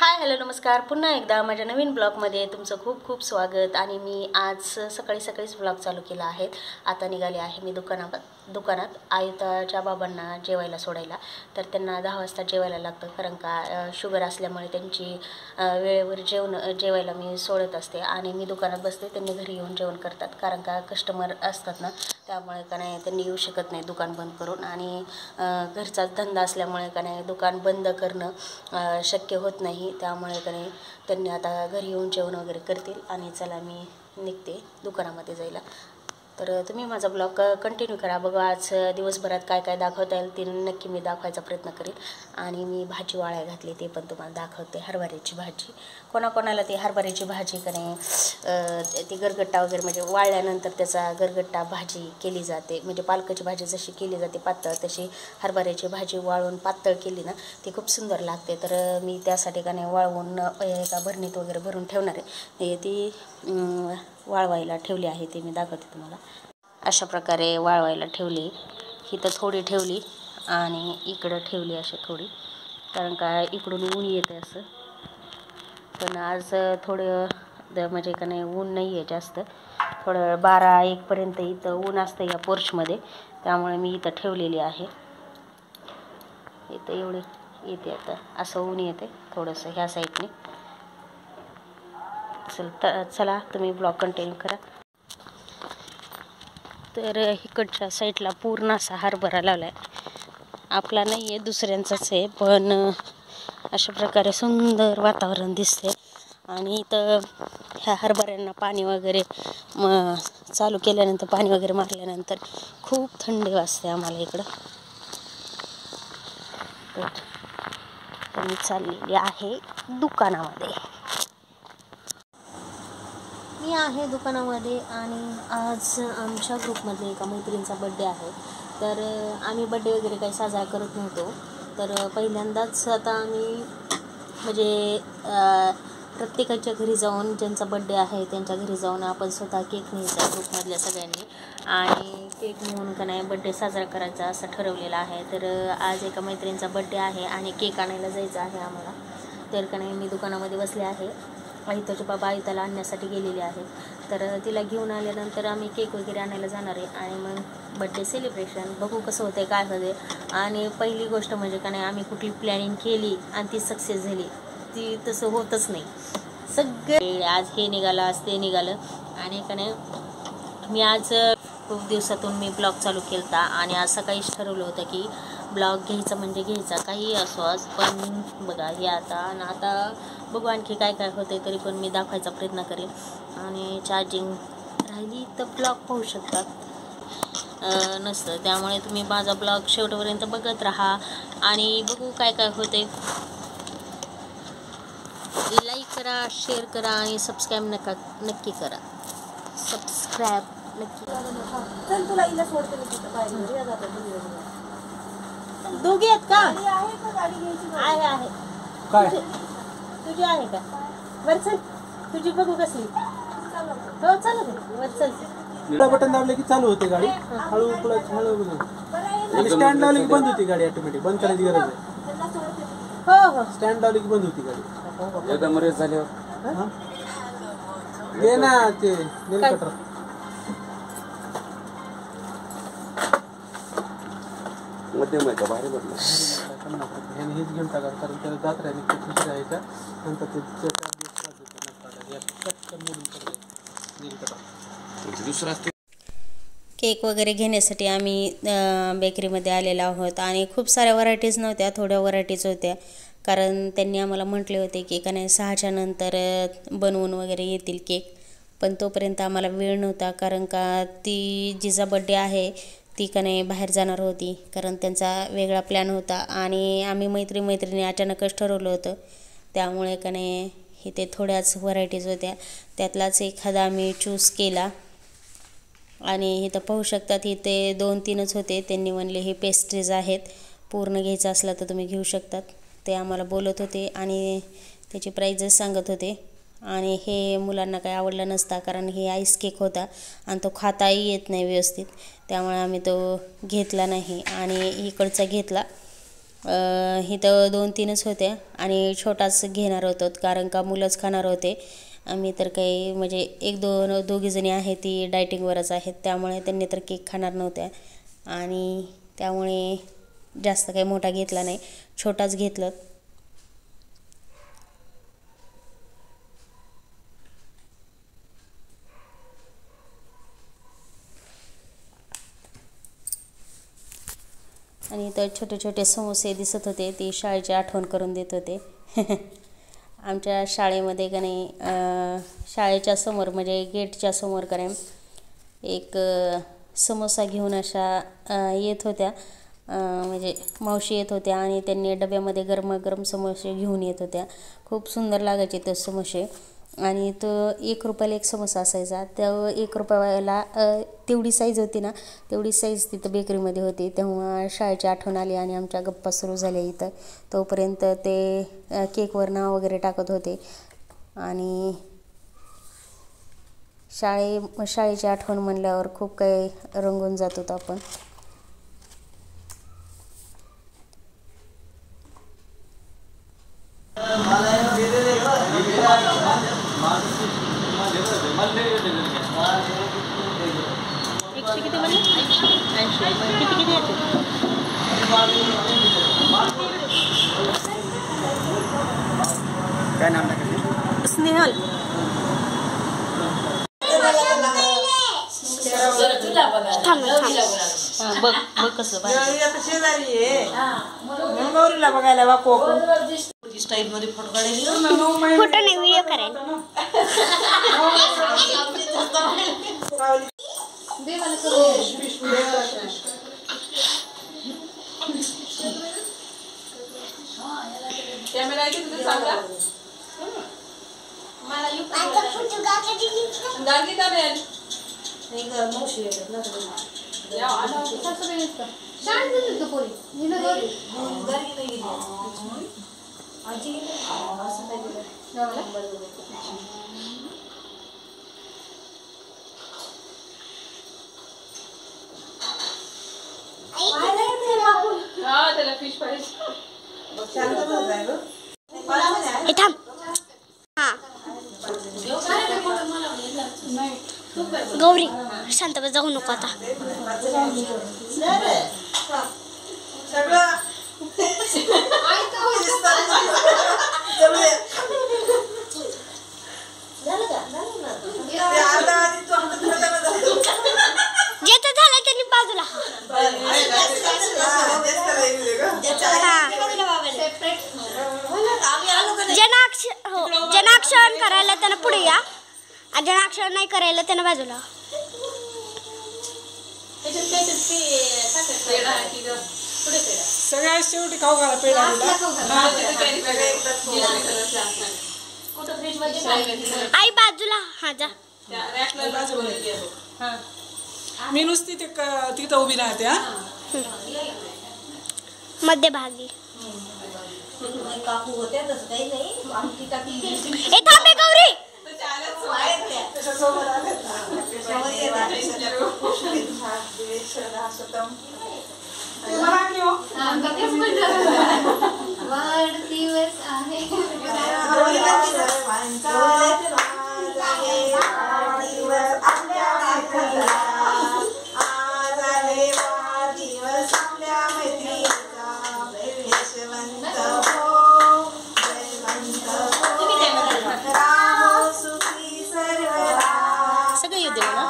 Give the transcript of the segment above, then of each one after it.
Hi hello नमस्कार, पुन्हा एकदा माझ्या नवीन ब्लॉगमध्ये तुमचं खूप खूप स्वागत। आणि मी आज सकाळीच ब्लॉग चालू केला आहे। आता निघाले आहे मी दुकानात आयुताच्या बाबांना जेवायला सोडायला। तर त्यांना 10 वाजता जेवायला लागतं, कारण का शुगर असल्यामुळे त्यांची वेळेवर जेवायला मी सोडत असते आणि मी दुकानात बसते, त्यांनी घरी येऊन जेवण करतात। कारण का कस्टमर असतात ना, त्यामुळे का नाही त्यांनी येऊ शकत नाही दुकान बंद करून, आणि घरचा धंदा असल्यामुळे का नाही दुकान बंद करणं शक्य होत नाही। त्यामुळे का नाही त्यांनी आता घरी येऊन जेवण वगैरे करतील आणि चला मी निघते दुकानामध्ये जायला। तर तुम्ही माझा ब्लॉग कंटिन्यू करा, बघा आज दिवसभरात काय काय दाखवता येईल ते नक्की मी दाखवायचा प्रयत्न करेल। आणि मी भाजी वाळ्या घातली ते पण तुम्हाला दाखवते, हरभऱ्याची भाजी। कोणाकोणाला ती हरभऱ्याची भाजी का नाही ती गरगट्टा वगैरे म्हणजे वाळल्यानंतर त्याचा गरगट्टा भाजी केली जाते, म्हणजे पालकाची भाजी जशी केली जाते पातळ, तशी हरभऱ्याची भाजी वाळून पातळ केली ना ती खूप सुंदर लागते। तर मी त्यासाठी का नाही वाळवून एका भरणीत वगैरे भरून ठेवणार आहे। ती वाळवायला ठेवली आहे, ते मी दाखवते तुम्हाला। अशा प्रकारे वाळवायला ठेवली, इथं थोडी ठेवली आणि इकडं ठेवली अशी थोडी, कारण का इकडून ऊन येते असं। पण आज थोडं म्हणजे का नाही ऊन नाही आहे जास्त, थोडं 12-1 पर्यंत इथं ऊन असतं या पोर्चमध्ये, त्यामुळे मी इथं ठेवलेली आहे। इथं एवढे येते आता असं ऊन येते थोडंसं ह्या साईडने। चला तुम्ही ब्लॉग कंटिन्यू करा। तर इकडच्या साईडला पूर्ण असा हरभरा लावला आहे, आपला नाही आहे दुसऱ्यांचाच आहे, पण अशा प्रकारे सुंदर वातावरण दिसते। आणि इथं ह्या हरभऱ्यांना पाणी वगैरे चालू केल्यानंतर, पाणी वगैरे मारल्यानंतर खूप थंडी वाजते आम्हाला इकडं। तर मी चाललेली आहे दुकानामध्ये, मी आहे दुकानामध्ये। आणि आज आमच्या ग्रुपमध्ये एका मैत्रिणीचा बड्डे आहे, तर आम्ही बड्डे वगैरे काही साजरा करत नव्हतो। तर पहिल्यांदाच आता आम्ही म्हणजे प्रत्येकाच्या घरी जाऊन, ज्यांचा बड्डे आहे त्यांच्या घरी जाऊन आपण स्वतः केक न्यायचा ग्रुपमधल्या सगळ्यांनी, आणि केक नेऊन का नाही बड्डे साजरा करायचा असं ठरवलेलं आहे। तर आज एका मैत्रिणीचा बड्डे आहे आणि केक आणायला जायचं आहे आम्हाला। तर का नाही मी दुकानामध्ये बसले आहे, आयुताचे बाबा आयुताला आणण्यासाठी गेलेले आहेत। तर तिला घेऊन आल्यानंतर आम्ही केक वगैरे आणायला जाणार आहे आणि मग बड्डे सेलिब्रेशन बघू कसं होतं काय होते। आणि पहिली गोष्ट म्हणजे का नाही आम्ही कुठली प्लॅनिंग केली आणि ती सक्सेस झाली, ती तसं होतच नाही। सगळे आज हे निघालं आज ते निघालं, आणि का नाही मी आज खूप दिवसातून मी ब्लॉग चालू केला आणि आज सकाळीच ठरवलं होतं की ब्लॉग घ्यायचा म्हणजे घ्यायचा, काही असो आज। पण बघा हे आता बघू आणखी काय काय होते, तरी पण मी दाखवायचा प्रयत्न करेन। आणि चार्जिंग राहिली तर ब्लॉग पाहू शकतात नसतं, त्यामुळे तुम्ही माझा ब्लॉग शेवटपर्यंत बघत राहा आणि बघू काय काय होते। लाईक करा, शेअर करा आणि सबस्क्राईब नक्की करा, सबस्क्राईब नक्की। चल तुला इला सोडते मी तिथं बाहेर दोघे आहेत का? आहे का गाडी घ्यायची? आहे काय तुझी आहे का? वर चल, तुझी बघू कसली। हो चल वर चल। निळा बटन दाबले की चालू होते गाडी, हळू हळू आणि स्टँड लावले की बंद होती गाडी, ऑटोमॅटिक बंद करायची गरज आहे। हो स्टँड लावले की बंद होती गाडी एकदम रेस झाल्यावर। ये ना ते नेल कटर मध्यम आहे का भारी बदला? ह्याने हेच घेऊन टाका, कारण त्याला जात राहिली खुशी राहायच्या नंतर ते दुसरा केक वगैरे घेण्यासाठी आम्ही बेकरीमध्ये आलेलो आहोत। आणि खूप साऱ्या व्हरायटीज नव्हत्या, थोड्या व्हरायटीज होत्या, कारण त्यांनी आम्हाला म्हटले होते की का नाही 6च्या नंतर बनवून वगैरे येतील केक। पण तोपर्यंत आम्हाला वेळ नव्हता, कारण का ती जिचा बड्डे आहे ती का नाही बाहेर जाणार होती, कारण त्यांचा वेगळा प्लॅन होता। आणि आम्ही मैत्रिणी अचानकच ठरवलं होतं, त्यामुळे का नाही इथे थोड्याच व्हरायटीज होत्या, त्यातलाच एखादा आम्ही चूज केला। आणि इथं पाहू शकतात इथे 2-3च होते, त्यांनी म्हणले हे पेस्ट्रीज आहेत, पूर्ण घ्यायचं असलं तर तुम्ही घेऊ शकतात, ते आम्हाला बोलत होते आणि त्याची प्राइजेस सांगत होते। आणि हे मुलांना काही आवडलं नसता, कारण हे आईस केक होता आणि तो खाताही येत नाही व्यवस्थित, त्यामुळे आम्ही तो घेतला नाही आणि इकडचा घेतला। इथं 2-3च होत्या आणि छोटाच घेणार होतो कारण का मुलंच खाणार होते. आम्ही तर काही म्हणजे 1-2 दोघीजणी आहेत ती डायटिंगवरच आहेत, त्यामुळे त्यांनी तर केक खाणार नव्हत्या आणि त्यामुळे जास्त काही मोठा घेतला नाही, छोटाच घेतलं. आणि इथं छोटे छोटे समोसे दिसत होते, ते शाळेची आठवण करून देत होते. आमच्या शाळेमध्ये का नाही शाळेच्या समोर म्हणजे गेटच्या समोर का नाही एक समोसा घेऊन अशा येत होत्या, म्हणजे मावशी येत होत्या आणि त्यांनी डब्यामध्ये गरमागरम समोसे घेऊन येत होत्या. खूप सुंदर लागायचे ते समोसे आणि तो 1 रुपयाला एक समोसा असायचा. त्या 1 रुपयाला तेवढी साईज होती ना, तेवढी साईज तिथं बेकरीमध्ये होती. तेव्हा शाळेची आठवण आली आणि आमच्या गप्पा सुरू झाल्या इथं. तोपर्यंत ते केकवर नाव वगैरे टाकत होते आणि शाळेची आठवण म्हणल्यावर खूप काही रंगून जात होतो आपण. काय नाम टाकायचं? स्नेहल. बघ बघ कसं गौरीला बघायला बापू स्टाईल मध्ये फोटो काढायचे. फोटो नाही, व्हिडिओ करायला. कॅमेरा आहे तिथे सांगा मला गाडी का बेल नाही ग मोशी येतात ना तुम्ही या आला कसं बेलत शांत दिसत तो पोरी निना गाडी नाही गेली आजी असं काय दिलं हा त्याला फिश फ्राईज शांत बसाय ग हे थांब. हा गौरी शांत बस, जाऊ नको आता. जे तर झालं त्यांनी बाजूला. जनाक्षरण करायला त्यांना पुढे या आणि जनाक्षरण नाही करायला त्यांना बाजूला. सगळ्यात शेवटी खाऊ घाला पेढा. आई बाजूला. हा जा. मी नुसती तिथं उभी राहते. मध्यभागी. काकू होत्या तसं काही नाही आमची टाकी ए थांबे गौरी. वाढदिवस आहे सगळं येऊ दे ना.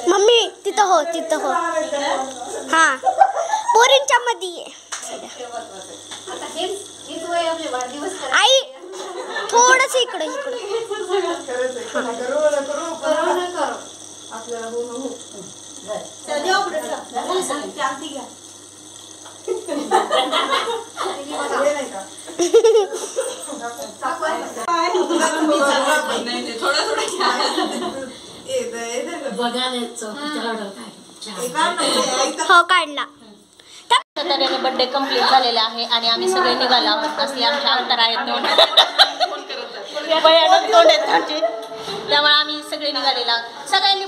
मम्मी तिथं हो, तिथं हो. हा पोरींच्या मध्ये ये. आई थोडस इकडे इकडे. हो काढला. सगळ्यांनी बर्थडे कंप्लीट झालेला आहे आणि आम्ही सगळे निघालो आहोत. असले आमचे अंतर आहेत दोन भयानक तोंड आहेत आमचे, त्यामुळे आम्ही सगळे निघालेला. सगळ्यांनी